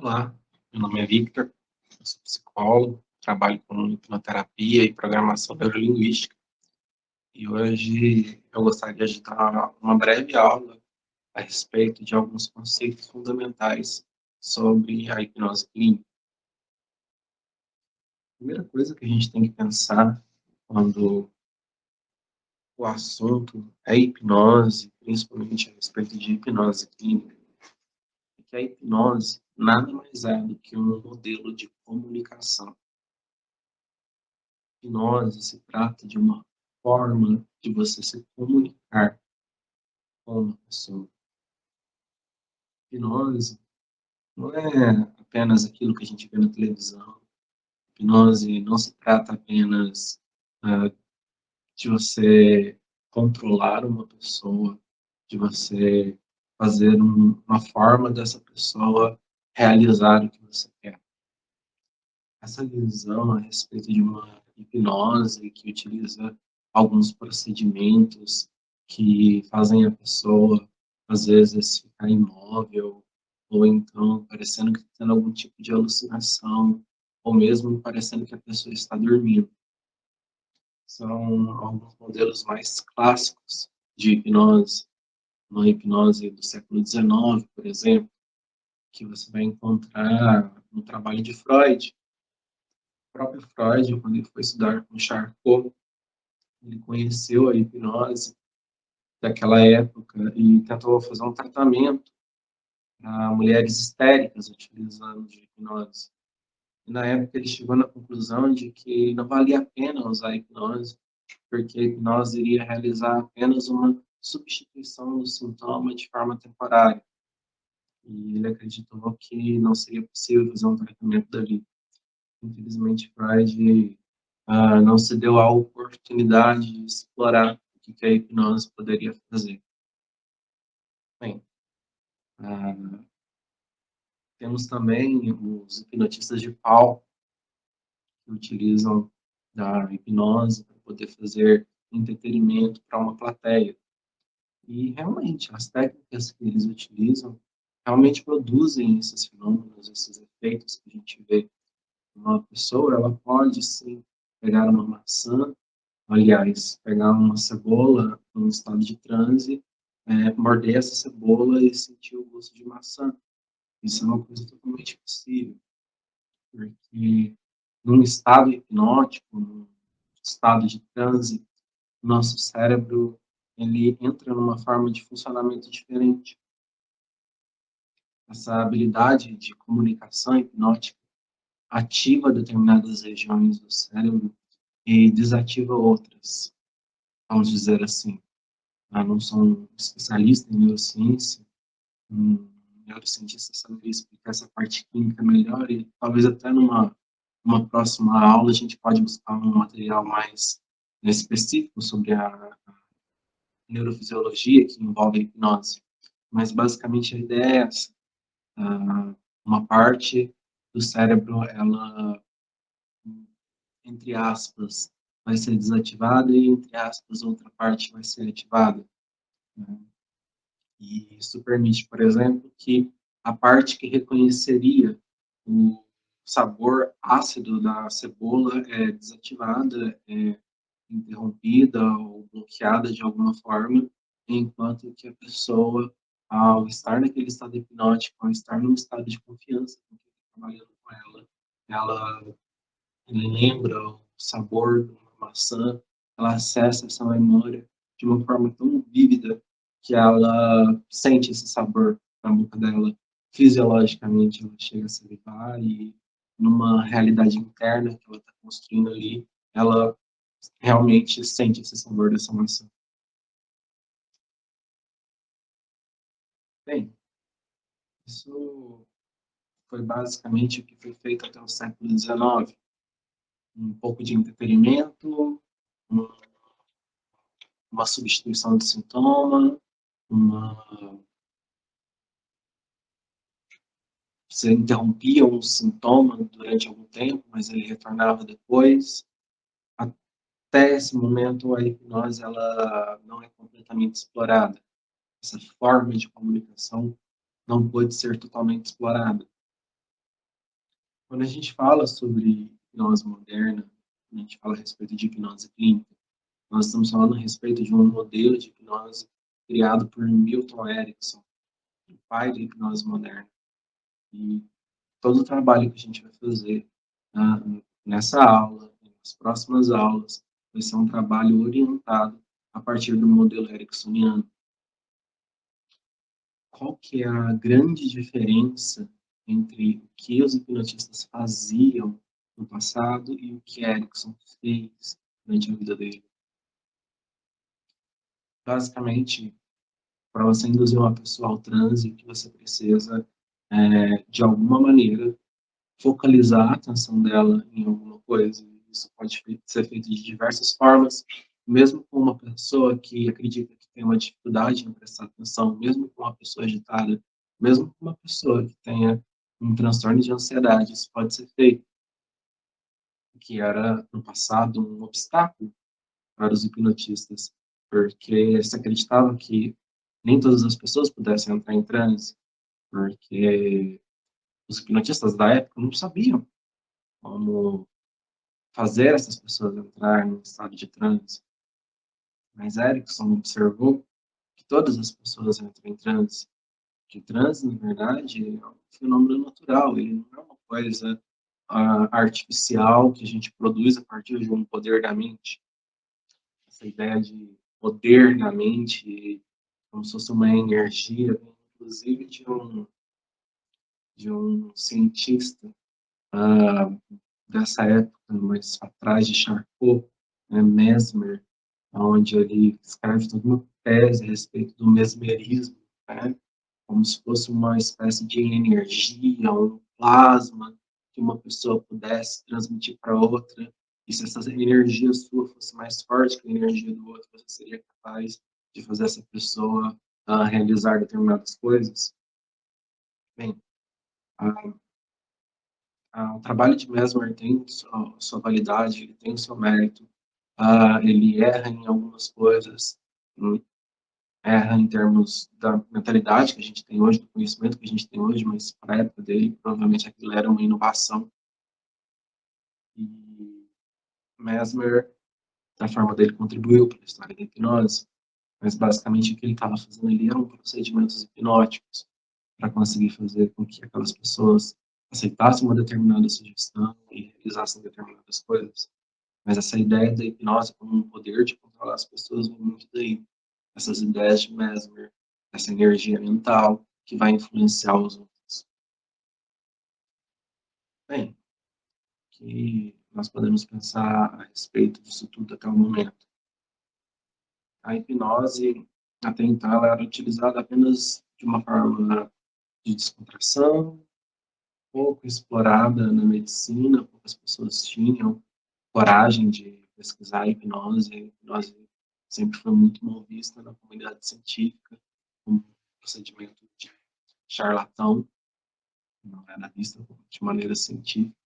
Olá, meu nome é Victor, eu sou psicólogo, trabalho com hipnoterapia e programação neurolinguística. E hoje eu gostaria de dar uma breve aula a respeito de alguns conceitos fundamentais sobre a hipnose clínica. A primeira coisa que a gente tem que pensar quando o assunto é hipnose, principalmente a respeito de hipnose clínica, é que a hipnose nada mais é do que um modelo de comunicação. Hipnose se trata de uma forma de você se comunicar com uma pessoa. Hipnose não é apenas aquilo que a gente vê na televisão. Hipnose não se trata apenas ah, de você controlar uma pessoa, de você fazer uma forma dessa pessoa realizar o que você quer. Essa visão a respeito de uma hipnose que utiliza alguns procedimentos que fazem a pessoa, às vezes, ficar imóvel, ou então parecendo que está tendo algum tipo de alucinação, ou mesmo parecendo que a pessoa está dormindo. São alguns modelos mais clássicos de hipnose, uma hipnose do século XIX, por exemplo, que você vai encontrar no trabalho de Freud. O próprio Freud, quando ele foi estudar com Charcot, ele conheceu a hipnose daquela época e tentou fazer um tratamento para mulheres histéricas utilizando de hipnose. E na época ele chegou na conclusão de que não valia a pena usar a hipnose, porque a hipnose iria realizar apenas uma substituição do sintoma de forma temporária. E ele acreditou que não seria possível fazer um tratamento dali. Infelizmente, Freud não se deu a oportunidade de explorar o que a hipnose poderia fazer. Bem, ah, temos também os hipnotistas de palco, que utilizam da hipnose para poder fazer entretenimento para uma plateia. E realmente, as técnicas que eles utilizam realmente produzem esses fenômenos, esses efeitos que a gente vê. Uma pessoa, ela pode sim pegar uma maçã, aliás, pegar uma cebola em estado de transe, morder essa cebola e sentir o gosto de maçã. Isso é uma coisa totalmente possível, porque num estado hipnótico, num estado de transe, nosso cérebro ele entra numa forma de funcionamento diferente. Essa habilidade de comunicação hipnótica ativa determinadas regiões do cérebro e desativa outras, vamos dizer assim. Eu não sou um especialista em neurociência, um neurocientista saberia explicar essa parte química melhor e talvez até numa próxima aula a gente pode buscar um material mais específico sobre a neurofisiologia que envolve a hipnose. Mas basicamente a ideia é essa. Uma parte do cérebro, ela, entre aspas, vai ser desativada e, entre aspas, outra parte vai ser ativada, né? E isso permite, por exemplo, que a parte que reconheceria o sabor ácido da cebola é desativada, é interrompida ou bloqueada de alguma forma, enquanto que a pessoa, ao estar naquele estado hipnótico, ao estar num estado de confiança com quem está trabalhando com ela lembra o sabor de uma maçã, ela acessa essa memória de uma forma tão vívida que ela sente esse sabor na boca dela. Fisiologicamente, ela chega a salivar e, numa realidade interna que ela está construindo ali, ela realmente sente esse sabor dessa maçã. Bem, isso foi basicamente o que foi feito até o século XIX. Um pouco de entretenimento, uma substituição de sintoma, uma... você interrompia um sintoma durante algum tempo, mas ele retornava depois. Até esse momento, a hipnose ela não é completamente explorada. Essa forma de comunicação não pode ser totalmente explorada. Quando a gente fala sobre hipnose moderna, quando a gente fala a respeito de hipnose clínica, nós estamos falando a respeito de um modelo de hipnose criado por Milton Erickson, o pai da hipnose moderna. E todo o trabalho que a gente vai fazer ah, nessa aula, nas próximas aulas, vai ser um trabalho orientado a partir do modelo ericksoniano. Qual que é a grande diferença entre o que os hipnotistas faziam no passado e o que Erickson fez durante a vida dele? Basicamente, para você induzir uma pessoa ao transe, que você precisa, de alguma maneira, focalizar a atenção dela em alguma coisa. Isso pode ser feito de diversas formas, mesmo com uma pessoa que acredita que tem uma dificuldade em prestar atenção, mesmo com uma pessoa agitada, mesmo com uma pessoa que tenha um transtorno de ansiedade, isso pode ser feito, que era, no passado, um obstáculo para os hipnotistas, porque se acreditava que nem todas as pessoas pudessem entrar em transe, porque os hipnotistas da época não sabiam como fazer essas pessoas entrar em estado de transe. Mas Erickson observou que todas as pessoas entram em transe. Que transe, na verdade, é um fenômeno natural, ele não é uma coisa artificial que a gente produz a partir de um poder da mente. Essa ideia de poder da mente, como se fosse uma energia, inclusive de um cientista dessa época, mais atrás de Charcot, né, Mesmer, onde ele escreve toda uma tese a respeito do mesmerismo, né, como se fosse uma espécie de energia, um plasma que uma pessoa pudesse transmitir para outra, e se essa energia sua fosse mais forte que a energia do outro, você seria capaz de fazer essa pessoa realizar determinadas coisas. Bem, a, o trabalho de Mesmer tem sua validade, ele tem o seu mérito, ele erra em algumas coisas, erra em termos da mentalidade que a gente tem hoje, do conhecimento que a gente tem hoje, mas para a época dele, provavelmente aquilo era uma inovação. E Mesmer, da forma dele, contribuiu para a história da hipnose, mas basicamente o que ele estava fazendo ali eram procedimentos hipnóticos para conseguir fazer com que aquelas pessoas aceitassem uma determinada sugestão e realizassem determinadas coisas. Mas essa ideia da hipnose como um poder de controlar as pessoas vem muito daí. Essas ideias de Mesmer, essa energia mental que vai influenciar os outros. Bem, que nós podemos pensar a respeito disso tudo até o momento. A hipnose, até então, ela era utilizada apenas de uma forma de descontração, pouco explorada na medicina, poucas pessoas tinham coragem de pesquisar a hipnose. A hipnose sempre foi muito mal vista na comunidade científica, como um procedimento de charlatão, não era vista de maneira científica.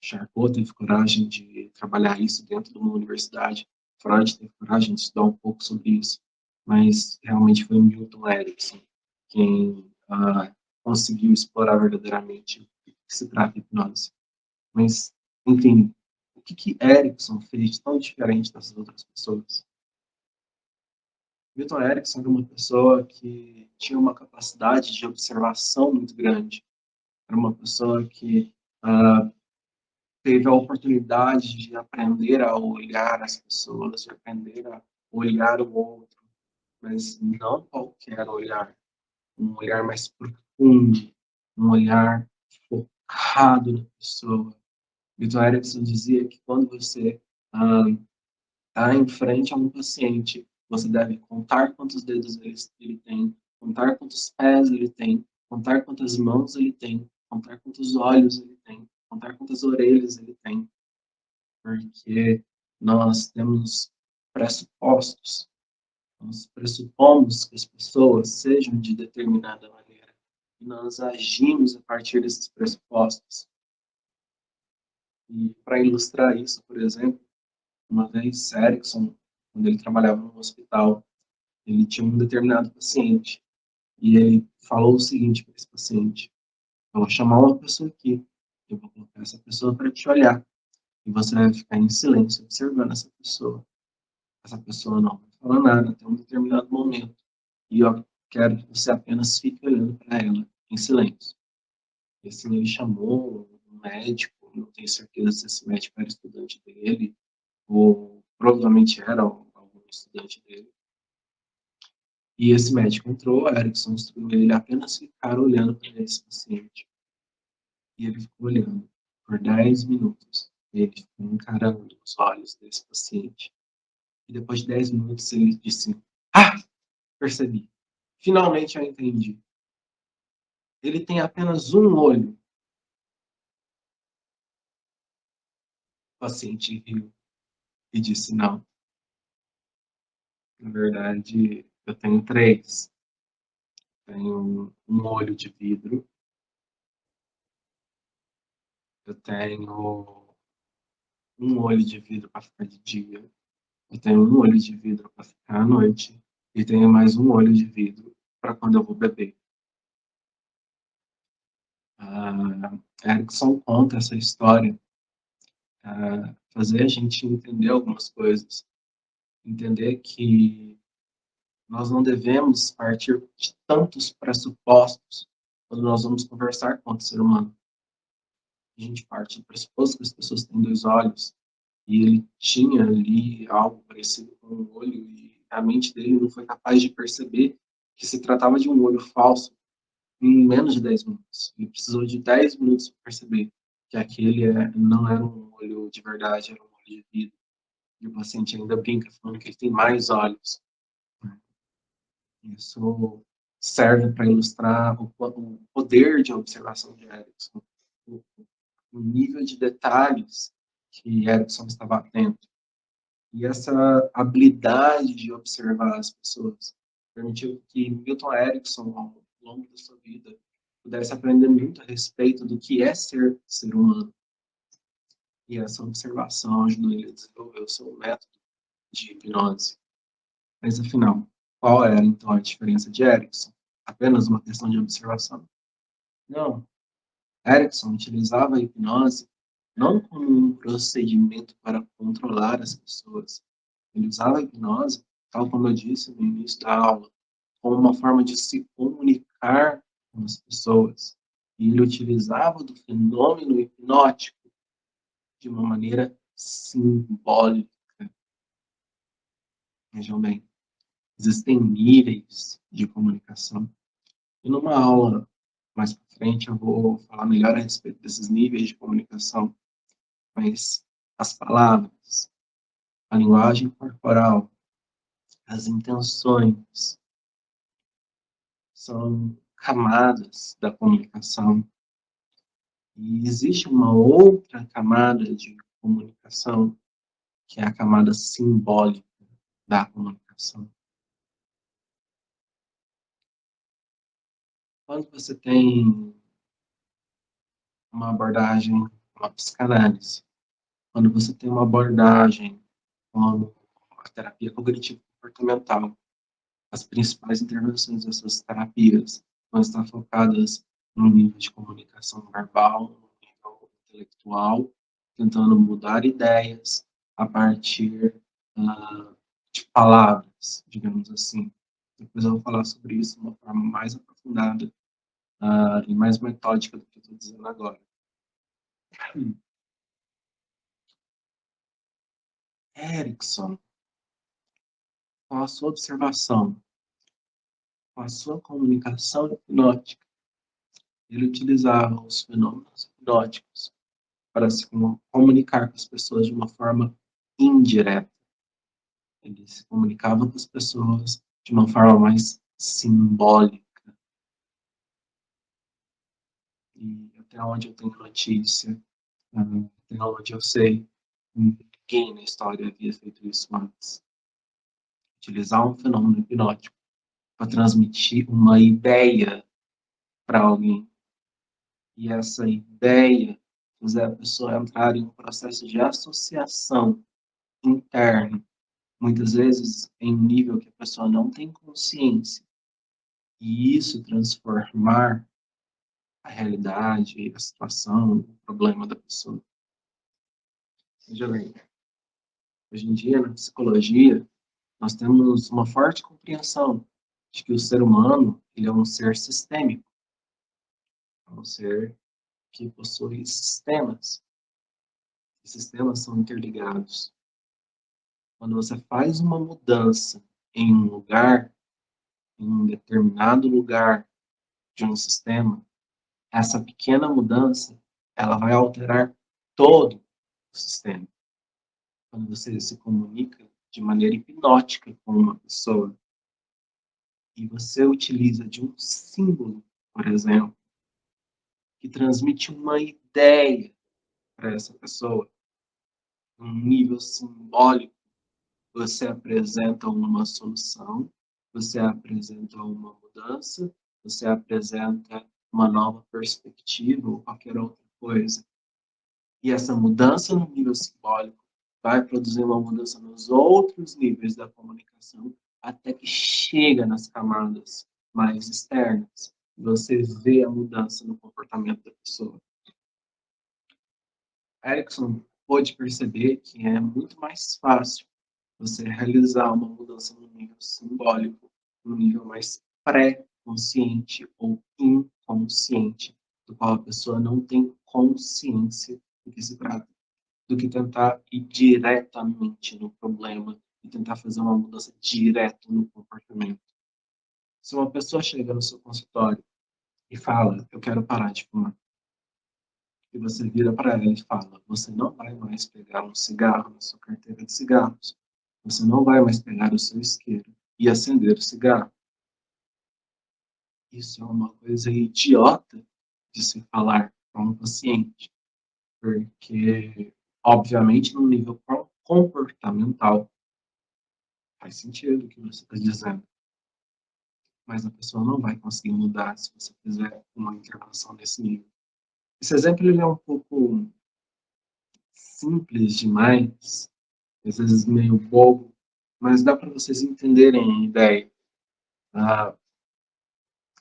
Charcot teve coragem de trabalhar isso dentro de uma universidade, Freud teve coragem de estudar um pouco sobre isso, mas realmente foi Milton Erickson quem conseguiu explorar verdadeiramente o que se trata de hipnose. Mas, enfim, o que Erickson fez de tão diferente dessas outras pessoas? Milton Erickson era uma pessoa que tinha uma capacidade de observação muito grande. Era uma pessoa que teve a oportunidade de aprender a olhar as pessoas, de aprender a olhar o outro, mas não qualquer olhar, um olhar mais profundo, um olhar focado na pessoa. Milton Erickson dizia que quando você está em frente a um paciente, você deve contar quantos dedos ele tem, contar quantos pés ele tem, contar quantas mãos ele tem, contar quantos olhos ele tem, contar quantas orelhas ele tem, porque nós temos pressupostos, nós pressupomos que as pessoas sejam de determinada maneira, e nós agimos a partir desses pressupostos. E para ilustrar isso, por exemplo, uma vez Erickson, quando ele trabalhava no hospital, ele tinha um determinado paciente, e ele falou o seguinte para esse paciente: eu vou chamar uma pessoa aqui, Eu vou colocar essa pessoa para te olhar. E você vai ficar em silêncio observando essa pessoa. Essa pessoa não vai falar nada até um determinado momento. E eu quero que você apenas fique olhando para ela em silêncio. E assim ele chamou um médico, não tenho certeza se esse médico era estudante dele, ou provavelmente era algum estudante dele. E esse médico entrou, Erickson instruiu ele a apenas ficar olhando para esse paciente. E ele ficou olhando por 10 minutos. Ele ficou encarando os olhos desse paciente. E depois de 10 minutos ele disse: Ah, percebi. Finalmente eu entendi. Ele tem apenas um olho. O paciente riu e disse: Não, na verdade eu tenho três. Tenho um olho de vidro, eu tenho um olho de vidro para ficar de dia, eu tenho um olho de vidro para ficar à noite e tenho mais um olho de vidro para quando eu vou beber. Erickson conta essa história para fazer a gente entender algumas coisas, entender que nós não devemos partir de tantos pressupostos quando nós vamos conversar com outro ser humano. A gente parte do pressuposto que as pessoas têm dois olhos, e ele tinha ali algo parecido com um olho, e a mente dele não foi capaz de perceber que se tratava de um olho falso em menos de 10 minutos. Ele precisou de 10 minutos para perceber que aquele não era um olho de verdade, era um olho de vidro. E o paciente ainda brinca, falando que ele tem mais olhos. Isso serve para ilustrar o poder de observação de Erickson, o, o nível de detalhes que Erickson estava atento. E essa habilidade de observar as pessoas permitiu que Milton Erickson, ao longo da sua vida, pudesse aprender muito a respeito do que é ser humano. E essa observação ajudou ele a desenvolver o seu método de hipnose. Mas, afinal, qual era, então, a diferença de Erickson? Apenas uma questão de observação? Não. Erickson utilizava a hipnose não como um procedimento para controlar as pessoas. Ele usava a hipnose, tal como eu disse no início da aula, como uma forma de se comunicar com as pessoas. E ele utilizava do fenômeno hipnótico de uma maneira simbólica. Vejam bem, existem níveis de comunicação. E numa aula mais para frente eu vou falar melhor a respeito desses níveis de comunicação, mas as palavras, a linguagem corporal, as intenções são camadas da comunicação. E existe uma outra camada de comunicação, que é a camada simbólica da comunicação. Quando você tem uma abordagem, uma psicanálise, quando você tem uma abordagem como a terapia cognitivo-comportamental, as principais intervenções dessas terapias vão estar focadas no nível de comunicação verbal, no nível intelectual, tentando mudar ideias a partir de palavras, digamos assim. Depois eu vou falar sobre isso de uma forma mais aprofundada e mais metódica do que eu estou dizendo agora. Erickson, com a sua observação, com a sua comunicação hipnótica, ele utilizava os fenômenos hipnóticos para se comunicar com as pessoas de uma forma indireta. Ele se comunicava com as pessoas de uma forma mais simbólica. E até onde eu tenho notícia, até onde eu sei, ninguém na história havia feito isso antes. Utilizar um fenômeno hipnótico para transmitir uma ideia para alguém. E essa ideia fazer a pessoa entrar em um processo de associação interno, muitas vezes em um nível que a pessoa não tem consciência. E isso transformar a realidade, a situação, o problema da pessoa. Veja bem, hoje em dia, na psicologia, nós temos uma forte compreensão de que o ser humano ele é um ser sistêmico, é um ser que possui sistemas. E sistemas são interligados. Quando você faz uma mudança em um lugar, em um determinado lugar de um sistema, essa pequena mudança, ela vai alterar todo o sistema. Quando você se comunica de maneira hipnótica com uma pessoa e você utiliza de um símbolo, por exemplo, que transmite uma ideia para essa pessoa, um nível simbólico, você apresenta uma solução, você apresenta uma mudança, você apresenta uma nova perspectiva ou qualquer outra coisa. E essa mudança no nível simbólico vai produzir uma mudança nos outros níveis da comunicação, até que chega nas camadas mais externas. Você vê a mudança no comportamento da pessoa. Erickson pôde perceber que é muito mais fácil você realizar uma mudança no nível simbólico, no nível mais pré-consciente ou inconsciente, do qual a pessoa não tem consciência do que se trata, do que tentar ir diretamente no problema e tentar fazer uma mudança direta no comportamento. Se uma pessoa chega no seu consultório e fala, eu quero parar de fumar, e você vira para ela e fala, você não vai mais pegar um cigarro na sua carteira de cigarros, você não vai mais pegar o seu isqueiro e acender o cigarro. Isso é uma coisa idiota de se falar para um paciente, porque, obviamente, no nível comportamental, faz sentido o que você está dizendo, mas a pessoa não vai conseguir mudar se você fizer uma intervenção nesse nível. Esse exemplo ele é um pouco simples demais, às vezes meio bobo, mas dá para vocês entenderem a ideia. Ah,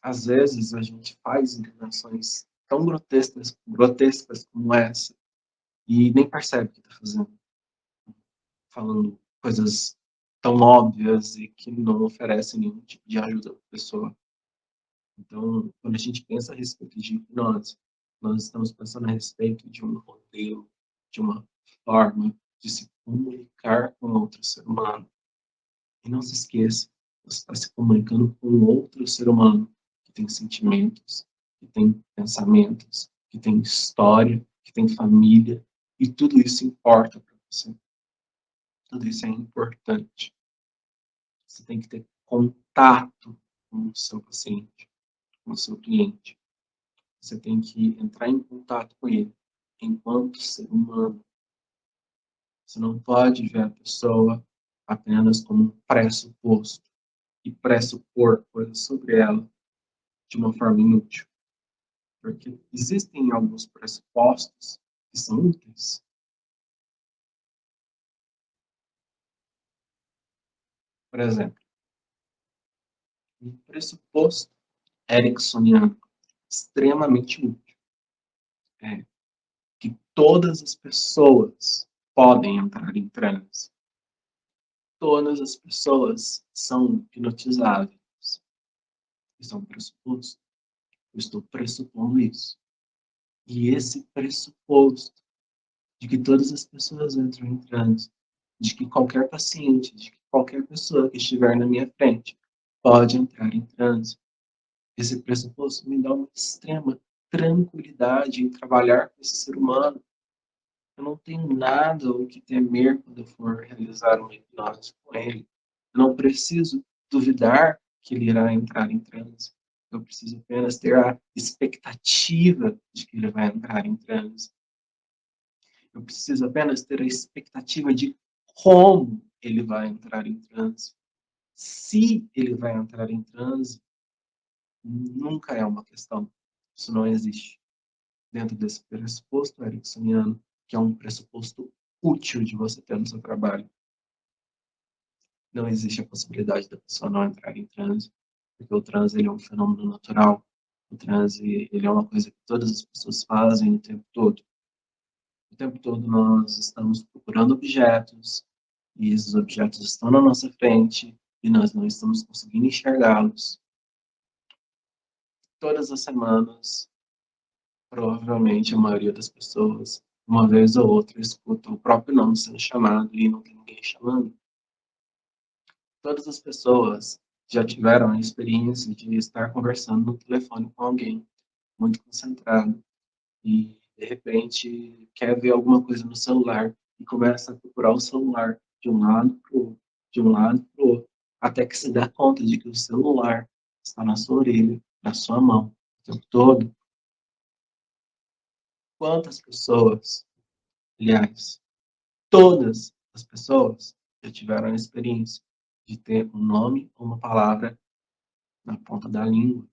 às vezes a gente faz intervenções tão grotescas como essa e nem percebe o que está fazendo, falando coisas tão óbvias e que não oferecem nenhum tipo de ajuda para a pessoa. Então, quando a gente pensa a respeito de hipnose, nós estamos pensando a respeito de um modelo, de uma forma de se comunicar com outro ser humano. E não se esqueça, você está se comunicando com outro ser humano que tem sentimentos, que tem pensamentos, que tem história, que tem família, e tudo isso importa para você. Tudo isso é importante. Você tem que ter contato com o seu paciente, com o seu cliente. Você tem que entrar em contato com ele enquanto ser humano. Você não pode ver a pessoa apenas como um pressuposto e pressupor coisas sobre ela de uma forma inútil. Porque existem alguns pressupostos que são úteis. Por exemplo, um pressuposto ericksoniano extremamente útil é que todas as pessoas podem entrar em transe. Todas as pessoas são hipnotizáveis. Isso é um pressuposto. Eu estou pressupondo isso. E esse pressuposto de que todas as pessoas entram em transe, de que qualquer paciente, de que qualquer pessoa que estiver na minha frente pode entrar em transe, esse pressuposto me dá uma extrema tranquilidade em trabalhar com esse ser humano. Eu não tenho nada o que temer quando eu for realizar uma hipnose com ele. Eu não preciso duvidar que ele irá entrar em transe. Eu preciso apenas ter a expectativa de que ele vai entrar em transe. Eu preciso apenas ter a expectativa de como ele vai entrar em transe. Se ele vai entrar em transe, nunca é uma questão. Isso não existe. Dentro desse pressuposto ericksoniano, que é um pressuposto útil de você ter no seu trabalho, não existe a possibilidade da pessoa não entrar em transe, porque o transe ele é um fenômeno natural. O transe, ele é uma coisa que todas as pessoas fazem o tempo todo. O tempo todo nós estamos procurando objetos, e esses objetos estão na nossa frente, e nós não estamos conseguindo enxergá-los. Todas as semanas, provavelmente a maioria das pessoas, uma vez ou outra, escuta o próprio nome sendo chamado e não tem ninguém chamando. Todas as pessoas já tiveram a experiência de estar conversando no telefone com alguém muito concentrado e, de repente, quer ver alguma coisa no celular e começa a procurar o celular de um lado para o outro, de um lado para o outro, até que se dá conta de que o celular está na sua orelha, na sua mão, o tempo todo. Quantas pessoas, aliás, todas as pessoas já tiveram a experiência de ter um nome ou uma palavra na ponta da língua.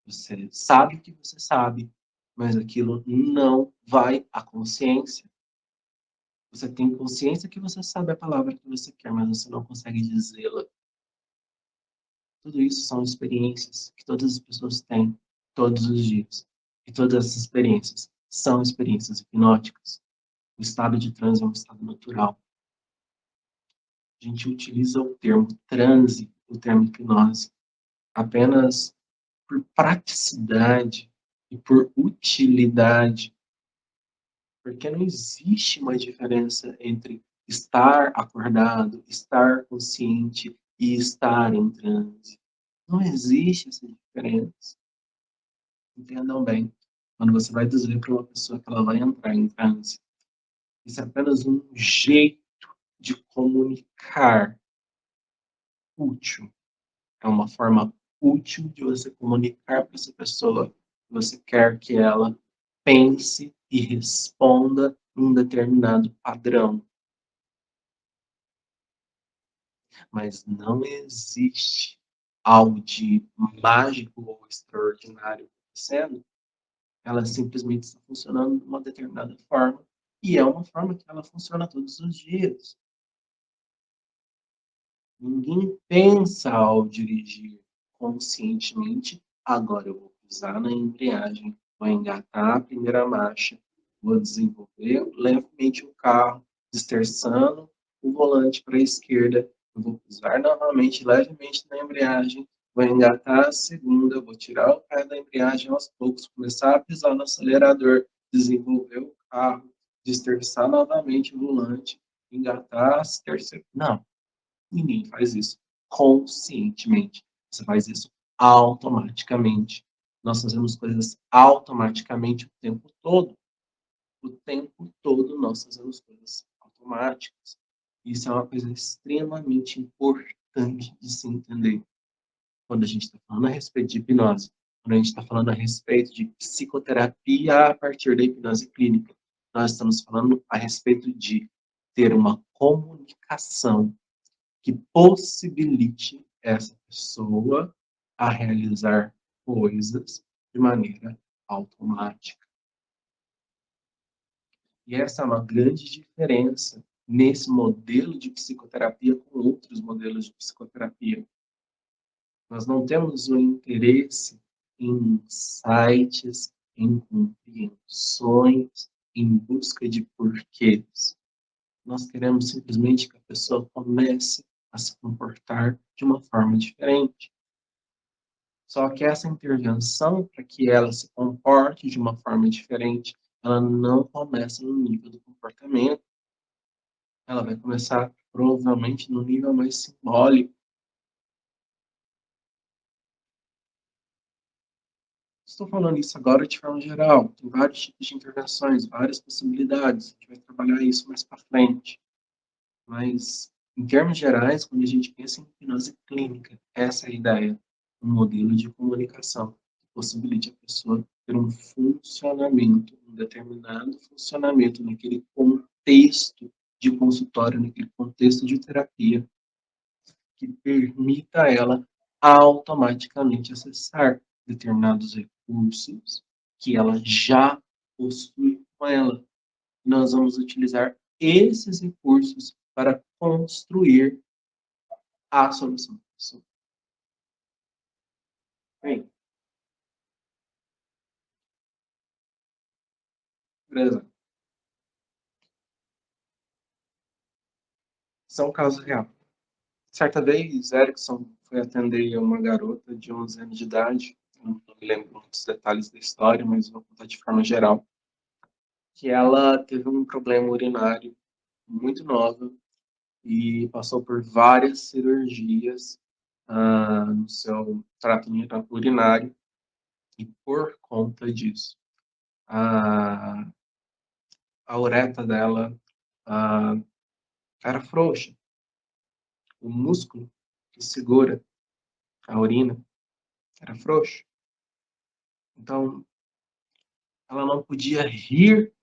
Você sabe que você sabe, mas aquilo não vai à consciência. Você tem consciência que você sabe a palavra que você quer, mas você não consegue dizê-la. Tudo isso são experiências que todas as pessoas têm todos os dias. E todas essas experiências são experiências hipnóticas. O estado de transe é um estado natural. A gente utiliza o termo transe, o termo hipnose, apenas por praticidade e por utilidade, porque não existe uma diferença entre estar acordado, estar consciente e estar em transe. Não existe essa diferença. Entendam bem. Quando você vai dizer para uma pessoa que ela vai entrar em transe, isso é apenas um jeito de comunicar útil. É uma forma útil de você comunicar para essa pessoa que você quer que ela pense e responda um determinado padrão. Mas não existe algo de mágico ou extraordinário acontecendo. Ela simplesmente está funcionando de uma determinada forma e é uma forma que ela funciona todos os dias. Ninguém pensa ao dirigir conscientemente, agora eu vou pisar na embreagem, vou engatar a primeira marcha, vou desenvolver levemente o carro, desterçando o volante para a esquerda, eu vou pisar novamente levemente na embreagem, vou engatar a segunda, vou tirar o pé da embreagem aos poucos, começar a pisar no acelerador, desenvolver o carro, desterçar novamente o volante, engatar a terceira. Não. Ninguém faz isso conscientemente. Você faz isso automaticamente. Nós fazemos coisas automaticamente o tempo todo. O tempo todo nós fazemos coisas automáticas. Isso é uma coisa extremamente importante de se entender. Quando a gente está falando a respeito de hipnose, quando a gente está falando a respeito de psicoterapia a partir da hipnose clínica, nós estamos falando a respeito de ter uma comunicação que possibilite essa pessoa a realizar coisas de maneira automática. E essa é uma grande diferença nesse modelo de psicoterapia com outros modelos de psicoterapia. Nós não temos o interesse em insights, em compreensões, em busca de porquês. Nós queremos simplesmente que a pessoa comece a se comportar de uma forma diferente. Só que essa intervenção, para que ela se comporte de uma forma diferente, ela não começa no nível do comportamento. Ela vai começar, provavelmente, no nível mais simbólico. Estou falando isso agora de forma geral. Tem vários tipos de intervenções, várias possibilidades. A gente vai trabalhar isso mais para frente. Mas, em termos gerais, quando a gente pensa em hipnose clínica, essa é a ideia. Um modelo de comunicação que possibilite a pessoa ter um funcionamento, um determinado funcionamento naquele contexto de consultório, naquele contexto de terapia, que permita a ela automaticamente acessar determinados recursos que ela já possui com ela. Nós vamos utilizar esses recursos para construir a solução. Bem, Por exemplo, isso é um caso real. Certa vez, Erickson foi atender uma garota de 11 anos de idade, eu não me lembro muitos detalhes da história, mas vou contar de forma geral, que ela teve um problema urinário muito nova e passou por várias cirurgias no seu trato urinário, e por conta disso, a, a uretra dela ah, era frouxa, o músculo que segura a urina era frouxo. Então, ela não podia rir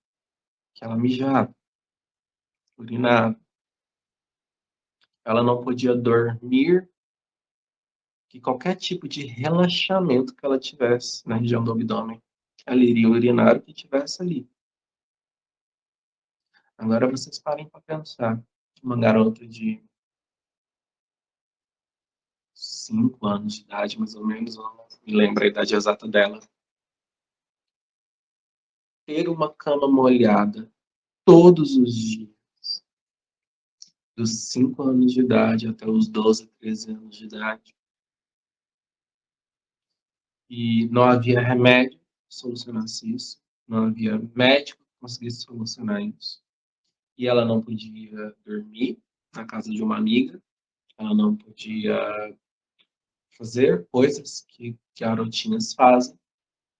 que ela mijava, urinava. Ela não podia dormir, que qualquer tipo de relaxamento que ela tivesse na região do abdômen, ela iria urinar o que tivesse ali. Agora vocês parem para pensar. Uma garota de 5 anos de idade, mais ou menos, eu não me lembro a idade exata dela, ter uma cama molhada todos os dias, dos 5 anos de idade até os 12, 13 anos de idade. E não havia remédio que solucionasse isso, não havia médico que conseguisse solucionar isso. E ela não podia dormir na casa de uma amiga, ela não podia fazer coisas que garotinhas fazem,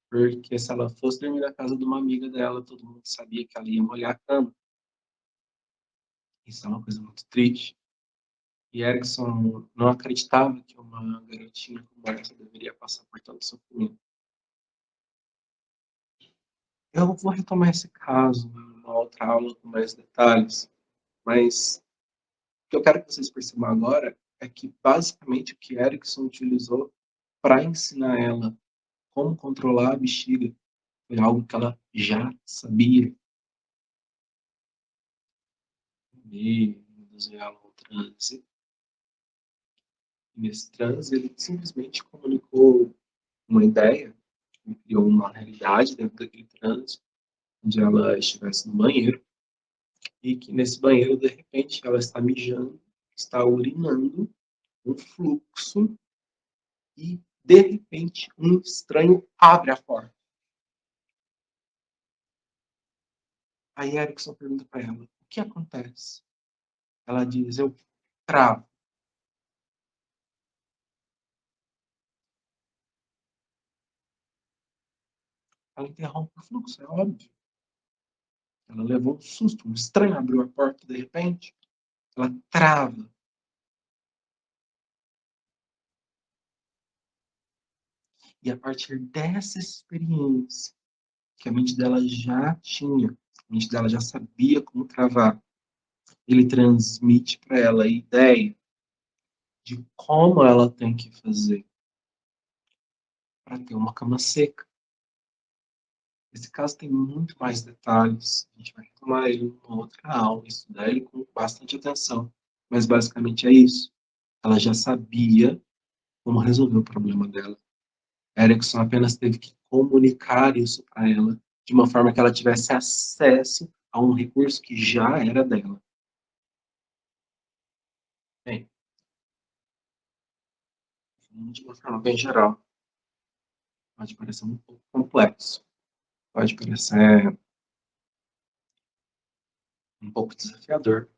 porque se ela fosse dormir na casa de uma amiga dela, todo mundo sabia que ela ia molhar a cama. Isso é uma coisa muito triste. E Erickson não acreditava que uma garotinha como essa deveria passar por tanto sofrimento. Eu vou retomar esse caso numa outra aula com mais detalhes, mas o que eu quero que vocês percebam agora é que, basicamente, o que Erickson utilizou para ensinar ela como controlar a bexiga foi algo que ela já sabia. E induzir ela ao transe. E nesse transe, ele simplesmente comunicou uma ideia, criou uma realidade dentro daquele transe, onde ela estivesse no banheiro, e que nesse banheiro, de repente, ela está mijando, está urinando, um fluxo, e, de repente, um estranho abre a porta. Aí Erickson pergunta para ela, o que acontece? Ela diz, eu travo. Ela interrompe o fluxo, é óbvio. Ela levou um susto, um estranho abriu a porta de repente. Ela trava. E a partir dessa experiência, que a mente dela já tinha, a mente dela já sabia como travar, ele transmite para ela a ideia de como ela tem que fazer para ter uma cama seca. Esse caso tem muito mais detalhes. A gente vai retomar ele numa outra aula, estudar ele com bastante atenção. Mas basicamente é isso. Ela já sabia como resolver o problema dela. Erickson apenas teve que comunicar isso para ela de uma forma que ela tivesse acesso a um recurso que já era dela. Bem, de uma forma bem geral, pode parecer um pouco complexo, pode parecer um pouco desafiador.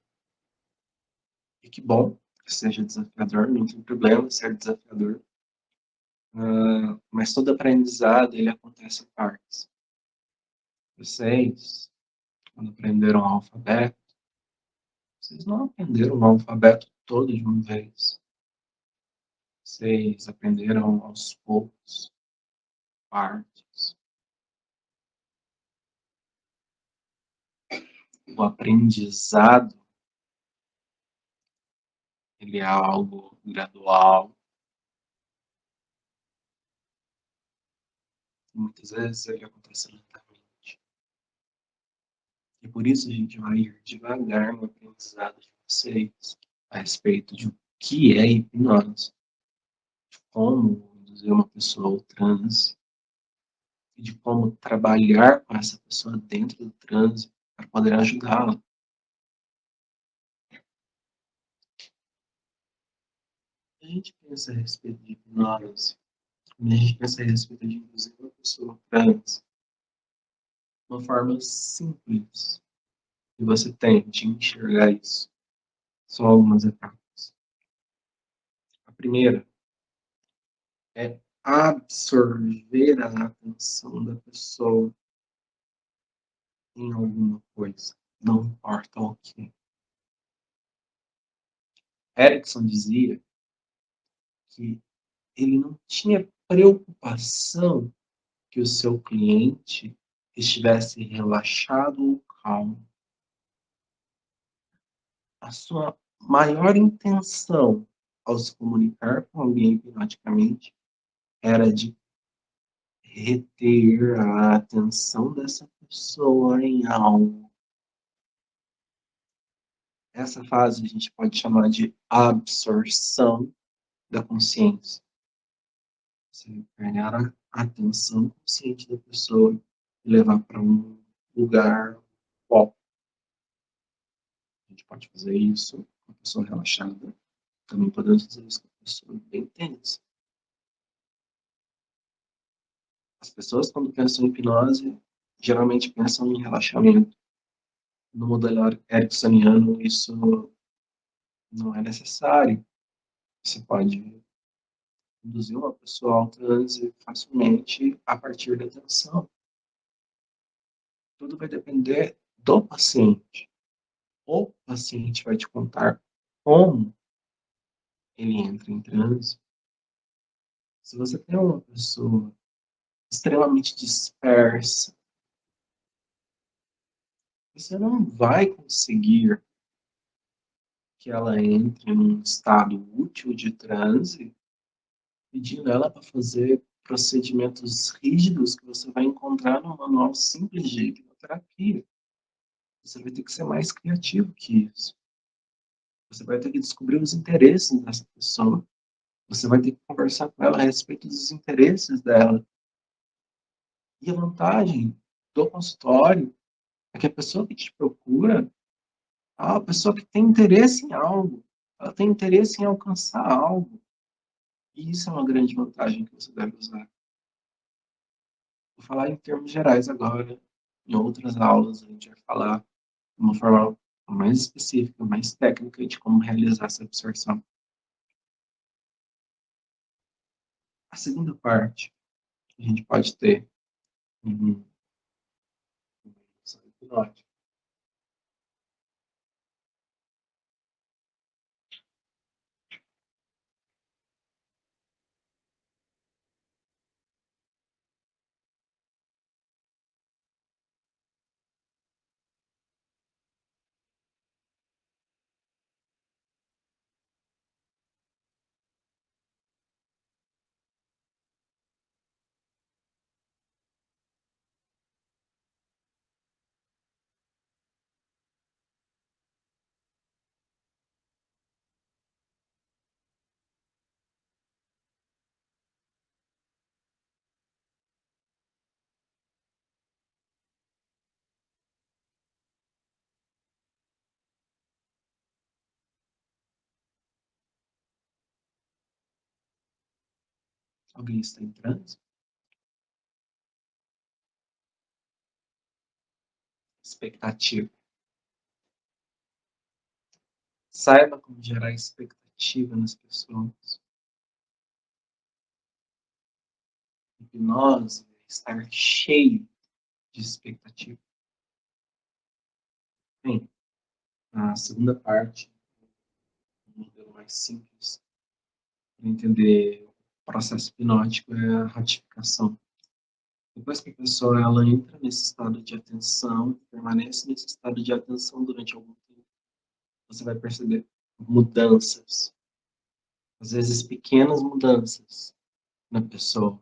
E que bom que seja desafiador, não tem problema ser desafiador. Mas todo aprendizado ele acontece em partes. Vocês, quando aprenderam o alfabeto, vocês não aprenderam o alfabeto todo de uma vez. Vocês aprenderam aos poucos, partes. O aprendizado, ele é algo gradual. Muitas vezes ele acontece lentamente. E por isso a gente vai ir devagar no aprendizado de vocês a respeito de o que é hipnose, de como induzir uma pessoa ao transe e de como trabalhar com essa pessoa dentro do transe para poder ajudá-la. A gente pensa a respeito de hipnose, quando a gente pensa a respeito de induzir uma pessoa ao transe, uma forma simples que você tem de enxergar isso. Só algumas etapas. A primeira é absorver a atenção da pessoa em alguma coisa, não importa o que. Erickson dizia que ele não tinha preocupação que o seu cliente estivesse relaxado ou calmo. A sua maior intenção ao se comunicar com alguém hipnoticamente era de reter a atenção dessa pessoa em algo. Essa fase a gente pode chamar de absorção da consciência. Você ganhar a atenção consciente da pessoa e levar para um lugar foco. A gente pode fazer isso com a pessoa relaxada. Também podemos fazer isso com a pessoa bem tensa. As pessoas, quando pensam em hipnose, geralmente pensam em relaxamento. No modelo ericksoniano, isso não é necessário. Você pode induzir uma pessoa ao transe facilmente a partir da atenção. Tudo vai depender do paciente. O paciente vai te contar como ele entra em transe. Se você tem uma pessoa extremamente dispersa, você não vai conseguir que ela entre num estado útil de transe pedindo ela para fazer procedimentos rígidos que você vai encontrar no manual simples de hipnoterapia. Você vai ter que ser mais criativo que isso. Você vai ter que descobrir os interesses dessa pessoa. Você vai ter que conversar com ela a respeito dos interesses dela. E a vantagem do consultório é que a pessoa que te procura é uma pessoa que tem interesse em algo. Ela tem interesse em alcançar algo. E isso é uma grande vantagem que você deve usar. Vou falar em termos gerais agora. Em outras aulas, a gente vai falar de uma forma mais específica, mais técnica de como realizar essa absorção. A segunda parte que a gente pode ter em hipnótica alguém está em transe, expectativa. Saiba como gerar expectativa nas pessoas. Hipnose é estar cheio de expectativa. Bem, a segunda parte, um modelo mais simples, para entender o processo hipnótico é a ratificação. Depois que a pessoa ela entra nesse estado de atenção, permanece nesse estado de atenção durante algum tempo, você vai perceber mudanças, às vezes pequenas mudanças na pessoa.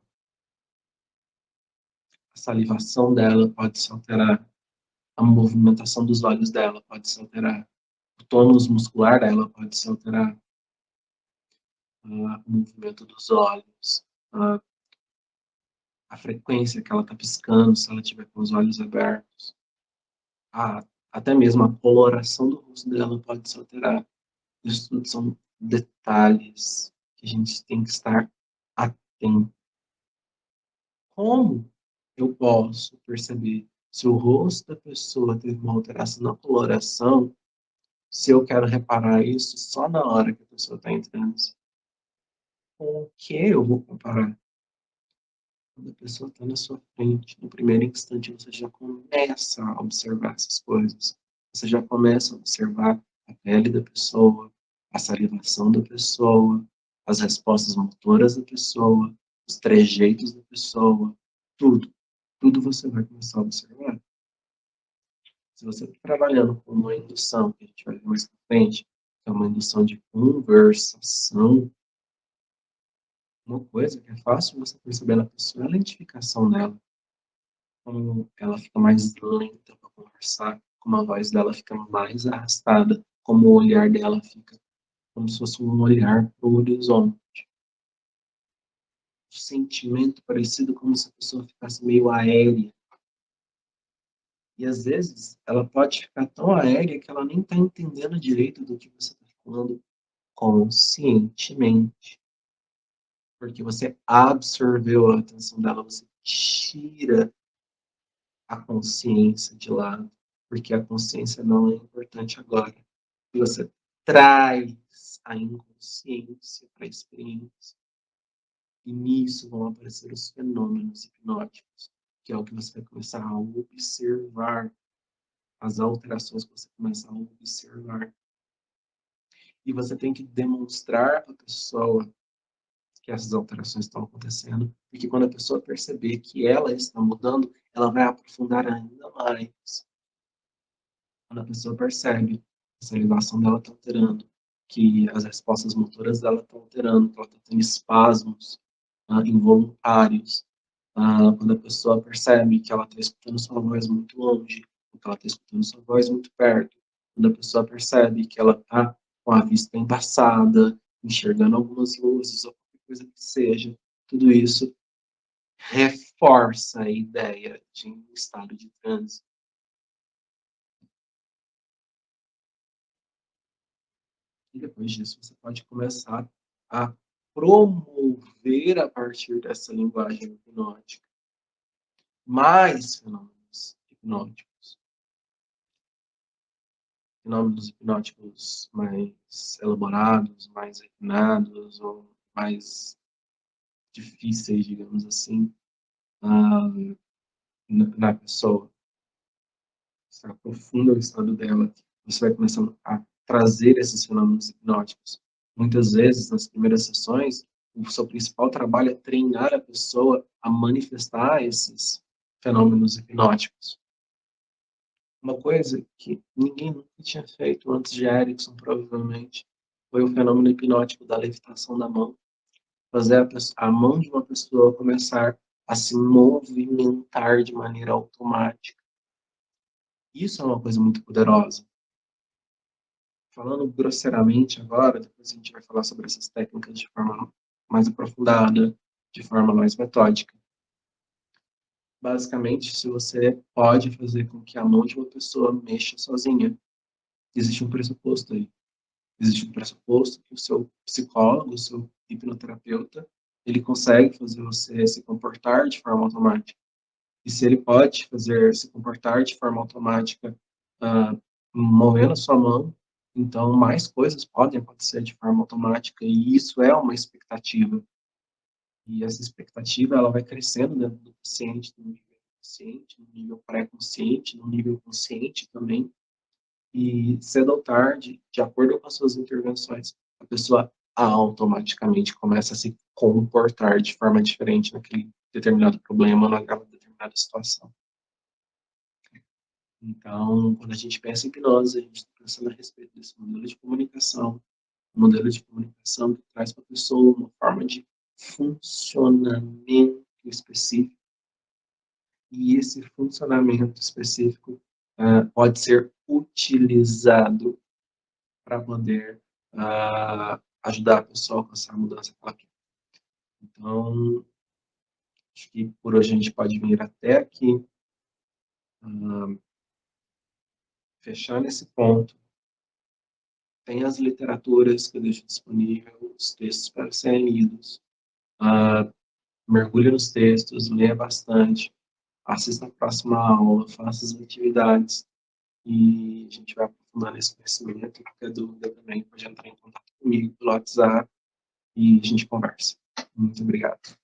A salivação dela pode se alterar, a movimentação dos olhos dela pode se alterar, o tônus muscular dela pode se alterar, o movimento dos olhos, a frequência que ela está piscando, se ela tiver com os olhos abertos, a, até mesmo a coloração do rosto dela pode se alterar. Isso tudo são detalhes que a gente tem que estar atento. Como eu posso perceber se o rosto da pessoa teve uma alteração na coloração, se eu quero reparar isso só na hora que a pessoa está em transe? Com o que eu vou comparar? Quando a pessoa está na sua frente, no primeiro instante, você já começa a observar essas coisas. Você já começa a observar a pele da pessoa, a salivação da pessoa, as respostas motoras da pessoa, os trejeitos da pessoa, tudo. Tudo você vai começar a observar. Se você está trabalhando com uma indução, que a gente vai ver mais pra frente, que é uma indução de conversação, uma coisa que é fácil você perceber na pessoa é a identificação dela. Como ela fica mais lenta para conversar, como a voz dela fica mais arrastada, como o olhar dela fica como se fosse um olhar para o horizonte. Um sentimento parecido como se a pessoa ficasse meio aérea. E às vezes ela pode ficar tão aérea que ela nem está entendendo direito do que você está falando conscientemente. Porque você absorveu a atenção dela, você tira a consciência de lado, porque a consciência não é importante agora. E você traz a inconsciência para a experiência. E nisso vão aparecer os fenômenos hipnóticos, que é o que você vai começar a observar, as alterações que você começa a observar. E você tem que demonstrar para a pessoa que essas alterações estão acontecendo, porque quando a pessoa perceber que ela está mudando, ela vai aprofundar ainda mais. Quando a pessoa percebe que a salivação dela está alterando, que as respostas motoras dela estão alterando, que ela está tendo espasmos involuntários, quando a pessoa percebe que ela está escutando sua voz muito longe, que ela está escutando sua voz muito perto, quando a pessoa percebe que ela está com a vista embaçada, enxergando algumas luzes, ou qualquer coisa que seja, tudo isso reforça a ideia de um estado de transe. E depois disso, você pode começar a promover, a partir dessa linguagem hipnótica, mais fenômenos hipnóticos mais elaborados, mais refinados, ou mais difíceis, digamos assim, uh, na pessoa. Você aprofunda o estado dela, você vai começando a trazer esses fenômenos hipnóticos. Muitas vezes, nas primeiras sessões, o seu principal trabalho é treinar a pessoa a manifestar esses fenômenos hipnóticos. Uma coisa que ninguém nunca tinha feito antes de Erickson, provavelmente, foi o fenômeno hipnótico da levitação da mão. Fazer a mão de uma pessoa começar a se movimentar de maneira automática. Isso é uma coisa muito poderosa. Falando grosseiramente agora, depois a gente vai falar sobre essas técnicas de forma mais aprofundada, de forma mais metódica. Basicamente, se você pode fazer com que a mão de uma pessoa mexa sozinha, existe um pressuposto aí. Existe um pressuposto que o seu psicólogo, o seu hipnoterapeuta, ele consegue fazer você se comportar de forma automática. E se ele pode fazer se comportar de forma automática, movendo a sua mão, então mais coisas podem acontecer de forma automática, e isso é uma expectativa. E essa expectativa, ela vai crescendo dentro do paciente, no nível consciente, no nível pré-consciente, no nível consciente também, e cedo ou tarde, de acordo com as suas intervenções, a pessoa automaticamente começa a se comportar de forma diferente naquele determinado problema, naquela determinada situação. Então, quando a gente pensa em hipnose, a gente está pensando a respeito desse modelo de comunicação que traz para a pessoa uma forma de funcionamento específico. E esse funcionamento específico pode ser utilizado para poder ajudar a pessoa a alcançar a mudança que ela quer. Então, Acho que por hoje a gente pode vir até aqui, fechando esse ponto. Tem as literaturas que eu deixo disponível, os textos para serem lidos. Mergulhe nos textos, leia bastante, assista a próxima aula, faça as atividades e a gente vai aprofundando esse conhecimento. Qualquer dúvida também pode entrar em contato comigo pelo WhatsApp e a gente conversa. Muito obrigado.